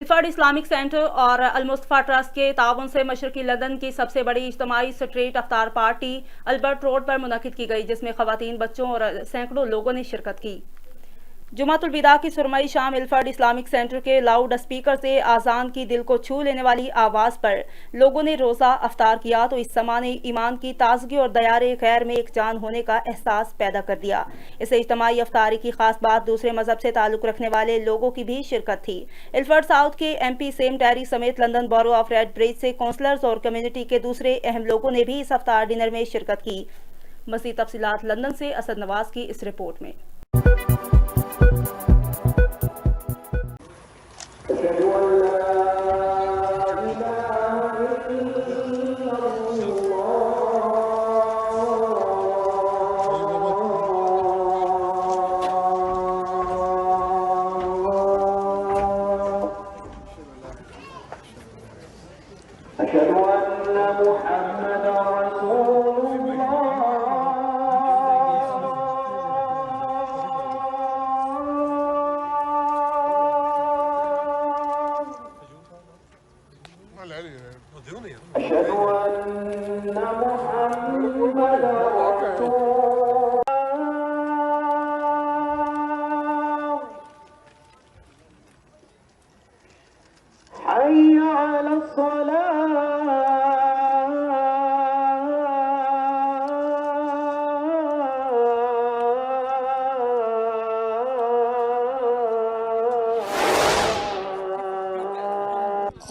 Ilford Islamic centre और अल-मुस्तफा trust के ताआवुन से मशरकी लंदन की सबसे बड़ी इजतमाही स्ट्रीट افطار पार्टी अल्बर्ट रोड पर मुनक्किद की गई, जिसमें खवातीन, बच्चों और सैकड़ों लोगों ने शिरकत की। जुम्मत अलविदा की सुरमई शाम इल्फर्ड इस्लामिक सेंटर के लाउड स्पीकर से आज़ान की दिल को छू लेने वाली आवाज़ पर लोगों ने रोज़ा अफ्तार किया तो इस समा ने ईमान की ताजगी और दयारे खैर में एक जान होने का एहसास पैदा कर दिया। इस इज्तिमाई अफ्तारी की खास बात दूसरे मजहब से ताल्लुक़ रखने वाले लोगों की भी शिरकत थी। इल्फर्ड साउथ के MP सेम टैरी समेत London borough of Redbridge से काउंसलर्स और कम्युनिटी के दूसरे अहम लोगों ने भी इस अफ्तार डिनर में शिरकत की। मज़ीद तफसीलात लंदन से असद नवाज की इस रिपोर्ट में।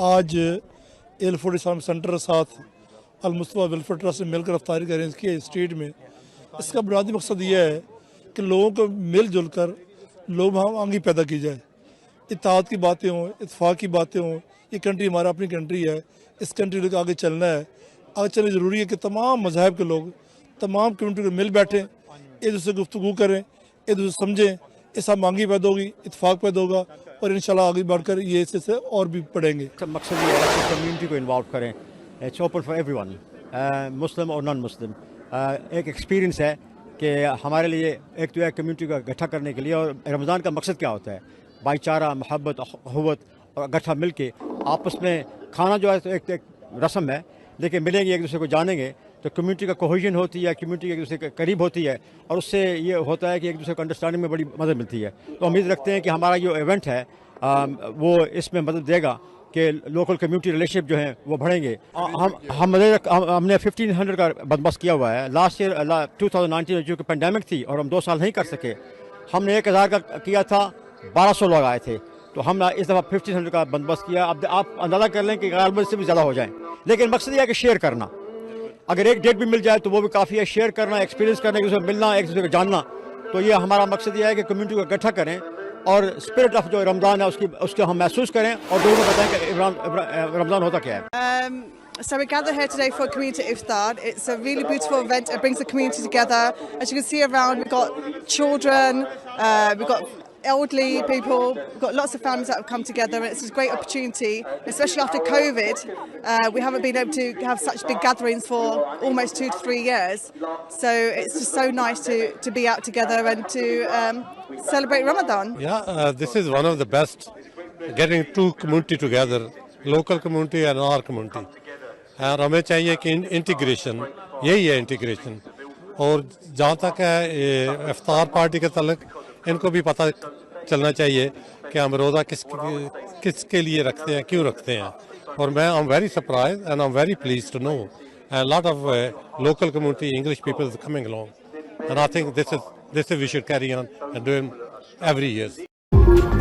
आज इल्फर्ड इस्लामिक सेंटर साथ अल-मुस्तफा वेलफेयर ट्रस्ट से मिलकर अफ्तारी का अरेंज किया स्ट्रीट में। इसका बुनियादी मकसद यह है कि लोगों को मिलजुल कर लोग हम आंगी पैदा की जाए, इत्तेहाद की बातें हों, इत्तेफाक की बातें हों। ये कंट्री हमारा अपनी कंट्री है, इस कंट्री को आगे चलना है। आगे चलना ज़रूरी है कि तमाम मज़ाहब के लोग, तमाम कम्यूनिटी को मिल बैठें, एक दूसरे से गुफ्तगू करें, एक दूसरे से समझें। इससे मांगी पैदा होगी, इत्तेफाक पैदा होगा और इंशाल्लाह आगे बढ़कर ये इससे और भी बढ़ेंगे। मकसद ये है कि कम्युनिटी को इन्वॉल्व करें। इट्स ओपन फॉर एवरीवन, मुस्लिम और नॉन मुस्लिम। एक एक्सपीरियंस है कि हमारे लिए एक तो है कम्युनिटी को इकट्ठा करने के लिए। और रमज़ान का मकसद क्या होता है? भाईचारा, मोहब्बत, अखुवत और इकट्ठा मिल के आपस में खाना जो है तो एक रस्म है, लेकिन मिलेंगे, एक दूसरे को जानेंगे तो कम्युनिटी का कोहेजन होती है, कम्युनिटी एक दूसरे के करीब होती है और उससे ये होता है कि एक दूसरे को अंडरस्टैंडिंग में बड़ी मदद मिलती है। तो उम्मीद रखते हैं कि हमारा जो इवेंट है वो इसमें मदद देगा कि लोकल कम्युनिटी रिलेशनशिप जो हैं वो बढ़ेंगे। हमने 1500 का बंदोबस्त किया हुआ है। लास्ट ईयर 2019 में जो कि पेंडेमिक थी और हम 2 साल नहीं कर सके, हमने 1000 का किया था, 1200 लोग आए थे। तो हमने इस दफ़ा 1500 का बंदोबस्त किया। अब आप अंदाज़ा कर लें कि गालबन से भी ज़्यादा हो जाए, लेकिन मकसद यह है कि शेयर करना। अगर एक डेट भी मिल जाए तो वो भी काफ़ी है। शेयर करना, एक्सपीरियंस करना, एक दूसरे को मिलना, एक दूसरे को जानना। तो ये हमारा मकसद यह है कि कम्युनिटी को इकट्ठा करें और स्पिरिट ऑफ जो रमज़ान है उसको हम महसूस करें और लोगों को बताएं कि रमज़ान होता क्या है। So we gather here today for community iftar. It's a really beautiful event. It brings the community together. As you can see around, we've got children, we've got elderly people, we've got lots of families that have come together. It's a great opportunity, especially after COVID. We haven't been able to have such big gatherings for almost 2 to 3 years. So it's just so nice to be out together and to celebrate Ramadan. Yeah, this is one of the best, getting two community together, local community and our community. और हमें चाहिए कि integration, यही है integration. और जहाँ तक है इफ्तार पार्टी के तलक, इनको भी पता चलना चाहिए कि हम रोज़ा किसके लिए रखते हैं, क्यों रखते हैं। और मैं I am very surprise and I am very please to know and lot of local community English people coming along and I think this is we should carry on and do every year.